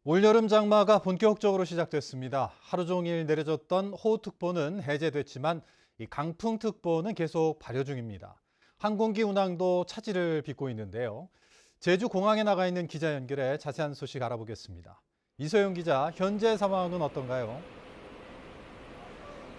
올여름 장마가 본격적으로 시작됐습니다. 하루 종일 내려졌던 호우특보는 해제됐지만 이 강풍특보는 계속 발효 중입니다. 항공기 운항도 차질을 빚고 있는데요. 제주 공항에 나가 있는 기자 연결해 자세한 소식 알아보겠습니다. 이소영 기자, 현재 상황은 어떤가요?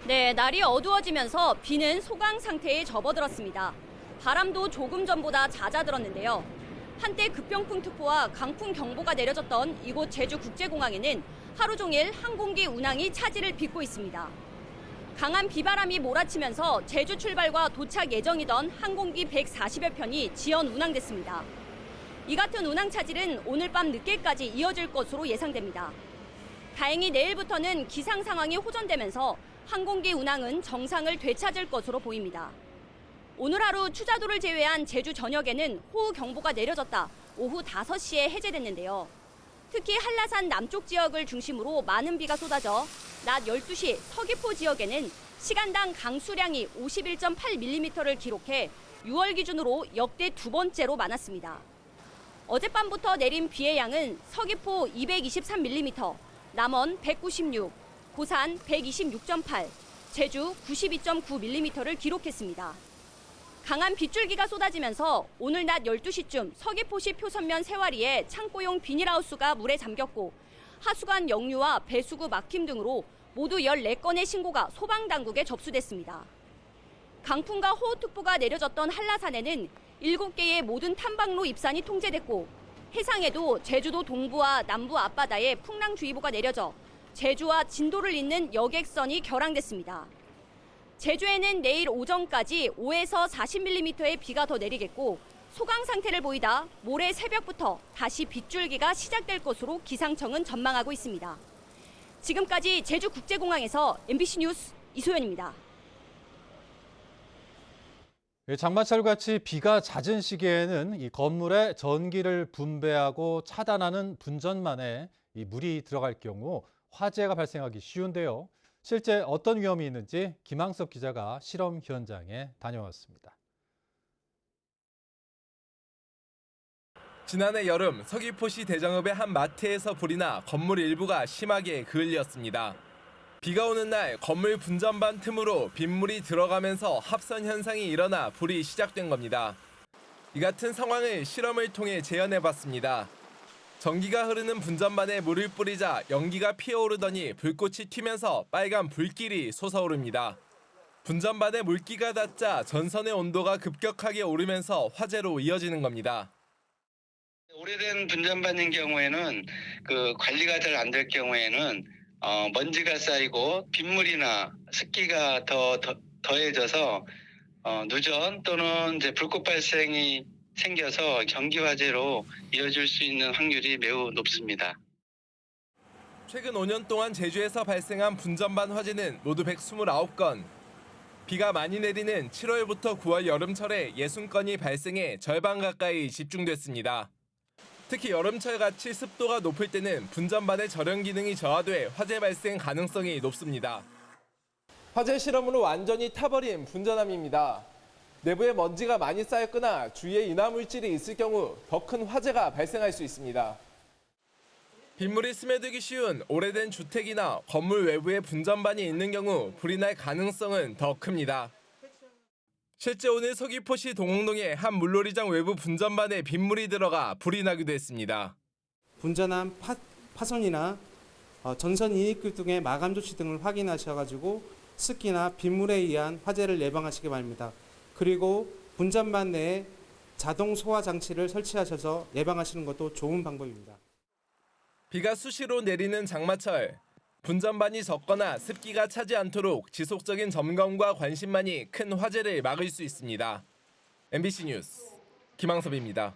네, 날이 어두워지면서 비는 소강 상태에 접어들었습니다. 바람도 조금 전보다 잦아들었는데요. 한때 급병풍특보와 강풍경보가 내려졌던 이곳 제주국제공항에는 하루 종일 항공기 운항이 차질을 빚고 있습니다. 강한 비바람이 몰아치면서 제주 출발과 도착 예정이던 항공기 140여 편이 지연 운항됐습니다. 이 같은 운항 차질은 오늘 밤 늦게까지 이어질 것으로 예상됩니다. 다행히 내일부터는 기상 상황이 호전되면서 항공기 운항은 정상을 되찾을 것으로 보입니다. 오늘 하루 추자도를 제외한 제주 전역에는 호우경보가 내려졌다 오후 5시에 해제됐는데요. 특히 한라산 남쪽 지역을 중심으로 많은 비가 쏟아져 낮 12시 서귀포 지역에는 시간당 강수량이 51.8mm를 기록해 6월 기준으로 역대 두 번째로 많았습니다. 어젯밤부터 내린 비의 양은 서귀포 223mm, 남원 196, 고산 126.8, 제주 92.9mm를 기록했습니다. 강한 빗줄기가 쏟아지면서 오늘 낮 12시쯤 서귀포시 표선면 세와리에 창고용 비닐하우스가 물에 잠겼고 하수관 역류와 배수구 막힘 등으로 모두 14건의 신고가 소방당국에 접수됐습니다. 강풍과 호우특보가 내려졌던 한라산에는 7개의 모든 탐방로 입산이 통제됐고 해상에도 제주도 동부와 남부 앞바다에 풍랑주의보가 내려져 제주와 진도를 잇는 여객선이 결항됐습니다. 제주에는 내일 오전까지 5에서 40mm의 비가 더 내리겠고 소강 상태를 보이다 모레 새벽부터 다시 빗줄기가 시작될 것으로 기상청은 전망하고 있습니다. 지금까지 제주국제공항에서 MBC 뉴스 이소연입니다. 장마철같이 비가 잦은 시기에는 이 건물에 전기를 분배하고 차단하는 분전만에 이 물이 들어갈 경우 화재가 발생하기 쉬운데요. 실제 어떤 위험이 있는지 김항섭 기자가 실험 현장에 다녀왔습니다. 지난해 여름 서귀포시 대정읍의 한 마트에서 불이 나 건물 일부가 심하게 그을렸습니다. 비가 오는 날 건물 분전반 틈으로 빗물이 들어가면서 합선 현상이 일어나 불이 시작된 겁니다. 이 같은 상황을 실험을 통해 재현해봤습니다. 전기가 흐르는 분전반에 물을 뿌리자 연기가 피어오르더니 불꽃이 튀면서 빨간 불길이 솟아오릅니다. 분전반에 물기가 닿자 전선의 온도가 급격하게 오르면서 화재로 이어지는 겁니다. 오래된 분전반인 경우에는 관리가 잘 안 될 경우에는 먼지가 쌓이고 빗물이나 습기가 더해져서 누전 또는 이제 불꽃 발생이 생겨서 경기 화재로 이어질 수 있는 확률이 매우 높습니다. 최근 5년 동안 제주에서 발생한 분전반 화재는 모두 129건. 비가 많이 내리는 7월부터 9월 여름철에 60건이 발생해 절반 가까이 집중됐습니다. 특히 여름철같이 습도가 높을 때는 분전반의 절연 기능이 저하돼 화재 발생 가능성이 높습니다. 화재 실험으로 완전히 타버린 분전함입니다. 내부에 먼지가 많이 쌓였거나 주위에 인화물질이 있을 경우 더 큰 화재가 발생할 수 있습니다. 빗물이 스며들기 쉬운 오래된 주택이나 건물 외부에 분전반이 있는 경우 불이 날 가능성은 더 큽니다. 실제 오늘 서귀포시 동홍동의 한 물놀이장 외부 분전반에 빗물이 들어가 불이 나기도 했습니다. 분전함 파손이나 전선 이입구 등의 마감 조치 등을 확인하셔가지고 습기나 빗물에 의한 화재를 예방하시기 바랍니다. 그리고 분전반 내에 자동 소화 장치를 설치하셔서 예방하시는 것도 좋은 방법입니다. 비가 수시로 내리는 장마철, 분전반이 적거나 습기가 차지 않도록 지속적인 점검과 관심만이 큰 화재를 막을 수 있습니다. MBC 뉴스 김항섭입니다.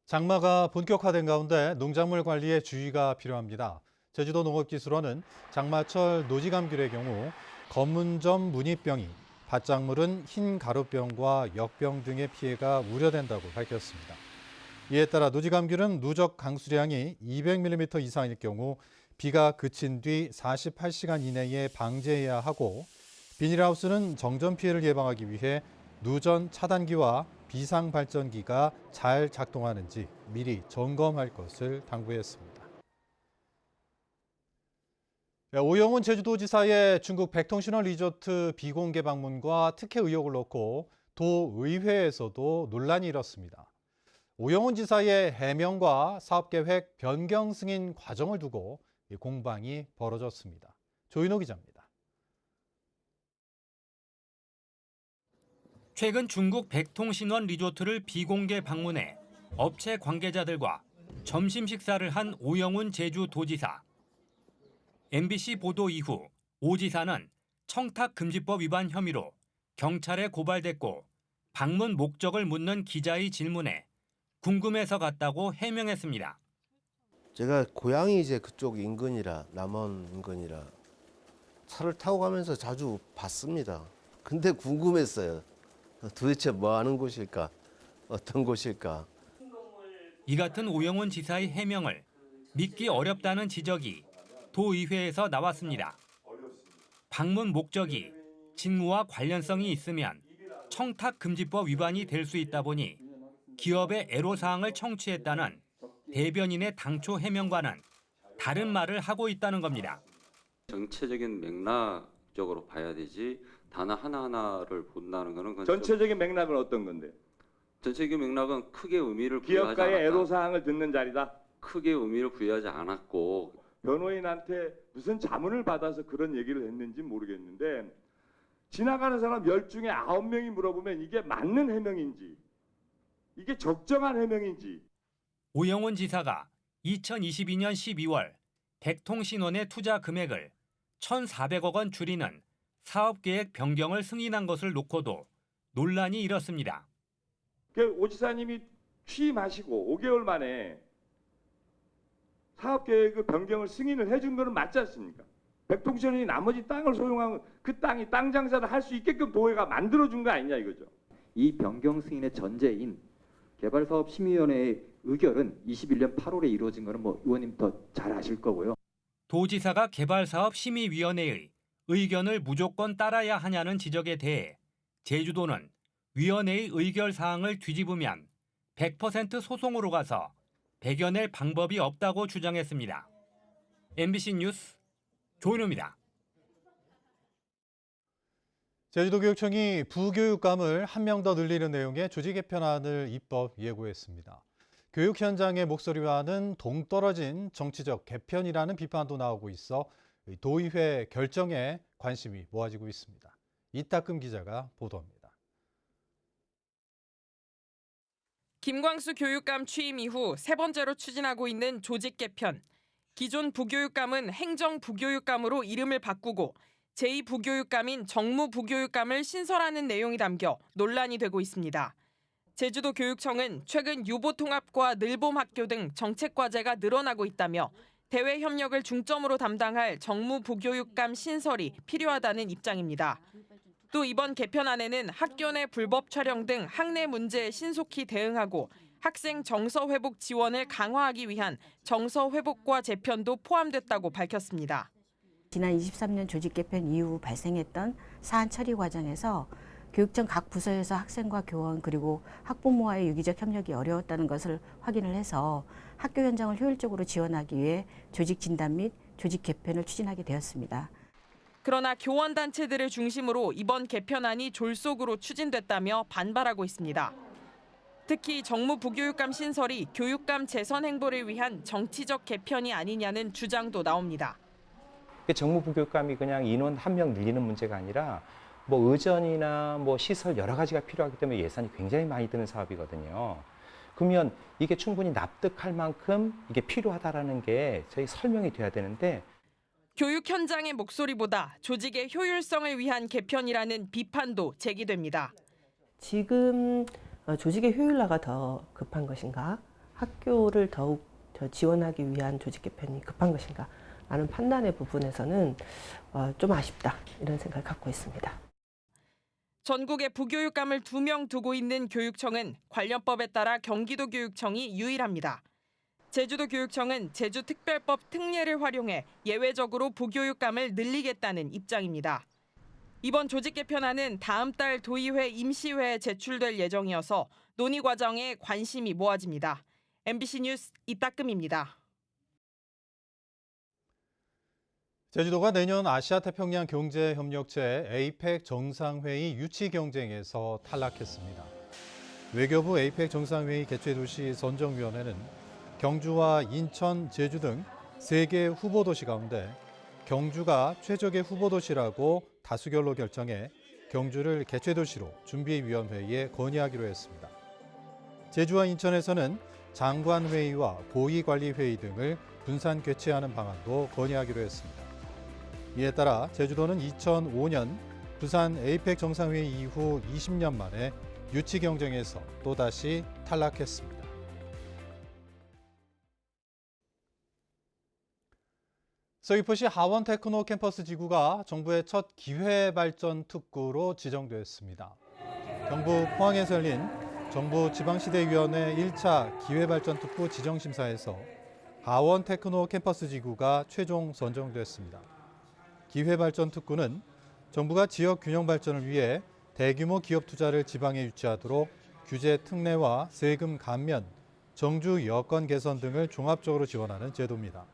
장마가 본격화된 가운데 농작물 관리에 주의가 필요합니다. 제주도 농업기술원은 장마철 노지감귤의 경우 검은점 무늬병이, 밭작물은 흰 가루병과 역병 등의 피해가 우려된다고 밝혔습니다. 이에 따라 노지감귤은 누적 강수량이 200mm 이상일 경우 비가 그친 뒤 48시간 이내에 방제해야 하고, 비닐하우스는 정전 피해를 예방하기 위해 누전 차단기와 비상발전기가 잘 작동하는지 미리 점검할 것을 당부했습니다. 오영훈 제주도지사의 중국 백통신원 리조트 비공개 방문과 특혜 의혹을 놓고 도의회에서도 논란이 일었습니다. 오영훈 지사의 해명과 사업계획 변경 승인 과정을 두고 공방이 벌어졌습니다. 조인호 기자입니다. 최근 중국 백통신원 리조트를 비공개 방문해 업체 관계자들과 점심 식사를 한 오영훈 제주도지사. MBC 보도 이후 오 지사는 청탁금지법 위반 혐의로 경찰에 고발됐고 방문 목적을 묻는 기자의 질문에 궁금해서 갔다고 해명했습니다. 제가 고향이 이제 그쪽 인근이라 남원 인근이라 차를 타고 가면서 자주 봤습니다. 근데 궁금했어요. 도대체 뭐 하는 곳일까? 어떤 곳일까? 이 같은 오영훈 지사의 해명을 믿기 어렵다는 지적이 도의회에서 나왔습니다. 방문 목적이 직무와 관련성이 있으면 청탁금지법 위반이 될 수 있다 보니 기업의 애로사항을 청취했다는 대변인의 당초 해명과는 다른 말을 하고 있다는 겁니다. 정체적인 맥락적으로 봐야 되지 단어 하나하나를 본다는 것은 전체적인 맥락은 어떤 건데? 전체적인 맥락은 크게 의미를 부여하지 않았다. 기업가의 애로사항을 듣는 자리다. 크게 의미를 부여하지 않았고 변호인한테 무슨 자문을 받아서 그런 얘기를 했는지 모르겠는데 지나가는 사람 10중에 9명이 물어보면 이게 맞는 해명인지 이게 적정한 해명인지. 오영훈 지사가 2022년 12월 백통신원의 투자 금액을 1,400억 원 줄이는 사업계획 변경을 승인한 것을 놓고도 논란이 일었습니다. 오 지사님이 취임하시고 5개월 만에 사업계획 변경을 승인을 해준 거는 맞지 않습니까? 백통신원이 나머지 땅을 소유한 그 땅이 땅 장사를 할 수 있게끔 도회가 만들어준 거 아니냐 이거죠. 이 변경 승인의 전제인 개발사업심의위원회의 의결은 21년 8월에 이루어진 거는 의원님 더 잘 아실 거고요. 도지사가 개발사업심의위원회의 의견을 무조건 따라야 하냐는 지적에 대해 제주도는 위원회의 의결 사항을 뒤집으면 100% 소송으로 가서 배겨낼 방법이 없다고 주장했습니다. MBC 뉴스 조인호입니다. 제주도교육청이 부교육감을 한 명 더 늘리는 내용의 조직 개편안을 입법 예고했습니다. 교육 현장의 목소리와는 동떨어진 정치적 개편이라는 비판도 나오고 있어 도의회 결정에 관심이 모아지고 있습니다. 이따금 기자가 보도합니다. 김광수 교육감 취임 이후 세 번째로 추진하고 있는 조직 개편. 기존 부교육감은 행정부교육감으로 이름을 바꾸고 제2부교육감인 정무부교육감을 신설하는 내용이 담겨 논란이 되고 있습니다. 제주도 교육청은 최근 유보통합과 늘봄학교 등 정책과제가 늘어나고 있다며 대외 협력을 중점으로 담당할 정무부교육감 신설이 필요하다는 입장입니다. 또 이번 개편안에는 학교 내 불법 촬영 등 학내 문제에 신속히 대응하고 학생 정서 회복 지원을 강화하기 위한 정서 회복과 재편도 포함됐다고 밝혔습니다. 지난 23년 조직 개편 이후 발생했던 사안 처리 과정에서 교육청 각 부서에서 학생과 교원 그리고 학부모와의 유기적 협력이 어려웠다는 것을 확인을 해서 학교 현장을 효율적으로 지원하기 위해 조직 진단 및 조직 개편을 추진하게 되었습니다. 그러나 교원단체들을 중심으로 이번 개편안이 졸속으로 추진됐다며 반발하고 있습니다. 특히 정무부교육감 신설이 교육감 재선 행보를 위한 정치적 개편이 아니냐는 주장도 나옵니다. 정무부교육감이 그냥 인원 한 명 늘리는 문제가 아니라 의전이나 시설 여러 가지가 필요하기 때문에 예산이 굉장히 많이 드는 사업이거든요. 그러면 이게 충분히 납득할 만큼 이게 필요하다라는 게 저희 설명이 돼야 되는데 교육 현장의 목소리보다 조직의 효율성을 위한 개편이라는 비판도 제기됩니다. 지금 조직의 효율화가 더 급한 것인가? 학교를 더욱 지원하기 위한 조직 개편이 급한 것인가? 라는 판단의 부분에서는 좀 아쉽다 이런 생각을 갖고 있습니다. 전국에 부교육감을 2명 두고 있는 교육청은 관련법에 따라 경기도교육청이 유일합니다. 제주도교육청은 제주특별법 특례를 활용해 예외적으로 부교육감을 늘리겠다는 입장입니다. 이번 조직 개편안은 다음 달 도의회 임시회에 제출될 예정이어서 논의 과정에 관심이 모아집니다. MBC 뉴스 이따금입니다. 제주도가 내년 아시아태평양 경제협력체 에이펙 정상회의 유치 경쟁에서 탈락했습니다. 외교부 에이펙 정상회의 개최도시 선정위원회는 경주와 인천, 제주 등 3개 후보도시 가운데 경주가 최적의 후보도시라고 다수결로 결정해 경주를 개최도시로 준비위원회에 건의하기로 했습니다. 제주와 인천에서는 장관회의와 고위관리회의 등을 분산 개최하는 방안도 건의하기로 했습니다. 이에 따라 제주도는 2005년 부산 에이펙 정상회의 이후 20년 만에 유치 경쟁에서 또다시 탈락했습니다. 서귀포시 하원 테크노 캠퍼스 지구가 정부의 첫 기회발전 특구로 지정됐습니다. 경북 포항에서 열린 정부 지방시대위원회 1차 기회발전 특구 지정심사에서 하원 테크노 캠퍼스 지구가 최종 선정됐습니다. 기회발전 특구는 정부가 지역 균형 발전을 위해 대규모 기업 투자를 지방에 유치하도록 규제 특례와 세금 감면, 정주 여건 개선 등을 종합적으로 지원하는 제도입니다.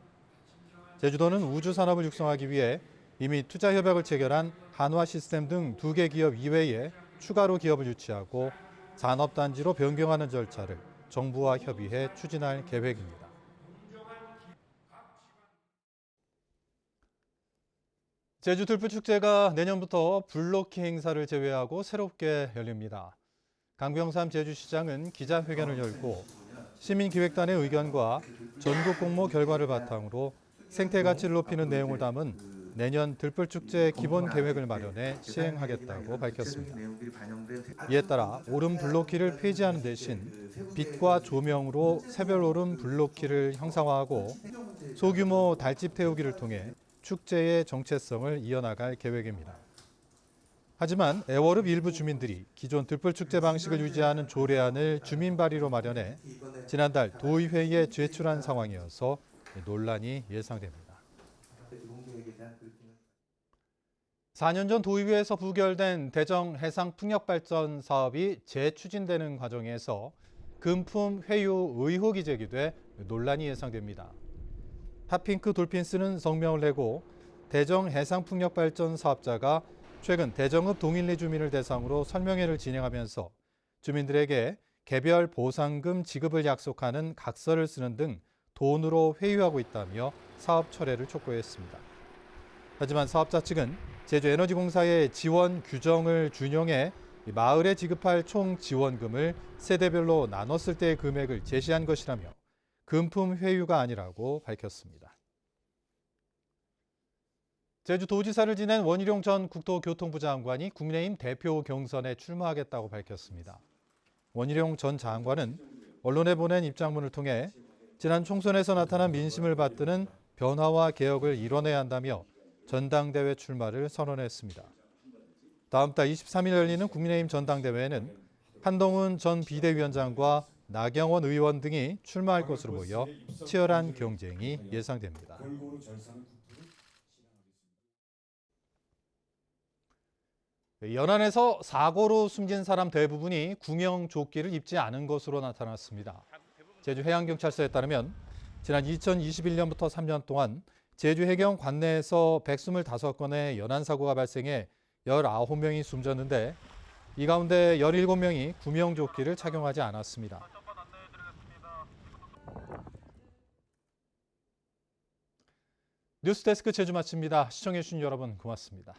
제주도는 우주 산업을 육성하기 위해 이미 투자 협약을 체결한 한화 시스템 등 2개 기업 이외에 추가로 기업을 유치하고 산업단지로 변경하는 절차를 정부와 협의해 추진할 계획입니다. 제주 들불축제가 내년부터 블로키 행사를 제외하고 새롭게 열립니다. 강병삼 제주시장은 기자회견을 열고 시민기획단의 의견과 전국 공모 결과를 바탕으로 생태 가치를 높이는 내용을 담은 내년 들불축제 기본 계획을 마련해 시행하겠다고 밝혔습니다. 이에 따라 오름 블로키를 폐지하는 대신 빛과 조명으로 새별 오름 블로키를 형상화하고 소규모 달집 태우기를 통해 축제의 정체성을 이어나갈 계획입니다. 하지만 애월읍 일부 주민들이 기존 들불축제 방식을 유지하는 조례안을 주민 발의로 마련해 지난달 도의회에 제출한 상황이어서 논란이 예상됩니다. 4년 전 도의회에서 부결된 대정 해상풍력발전 사업이 재추진되는 과정에서 금품 회유 의혹이 제기돼 논란이 예상됩니다. 핫핑크 돌핀스는 성명을 내고 대정 해상풍력발전 사업자가 최근 대정읍 동일리 주민을 대상으로 설명회를 진행하면서 주민들에게 개별 보상금 지급을 약속하는 각서를 쓰는 등 돈으로 회유하고 있다며 사업 철회를 촉구했습니다. 하지만 사업자 측은 제주에너지공사의 지원 규정을 준용해 마을에 지급할 총 지원금을 세대별로 나눴을 때의 금액을 제시한 것이라며 금품 회유가 아니라고 밝혔습니다. 제주도지사를 지낸 원희룡 전 국토교통부 장관이 국민의힘 대표 경선에 출마하겠다고 밝혔습니다. 원희룡 전 장관은 언론에 보낸 입장문을 통해 지난 총선에서 나타난 민심을 받드는 변화와 개혁을 이뤄내야 한다며 전당대회 출마를 선언했습니다. 다음 달 23일 열리는 국민의힘 전당대회에는 한동훈 전 비대위원장과 나경원 의원 등이 출마할 것으로 보여 치열한 경쟁이 예상됩니다. 연안에서 사고로 숨진 사람 대부분이 구명조끼를 입지 않은 것으로 나타났습니다. 제주해양경찰서에 따르면 지난 2021년부터 3년 동안 제주 해경 관내에서 125건의 연안 사고가 발생해 19명이 숨졌는데 이 가운데 17명이 구명조끼를 착용하지 않았습니다. 뉴스데스크 제주 마칩니다. 시청해주신 여러분 고맙습니다.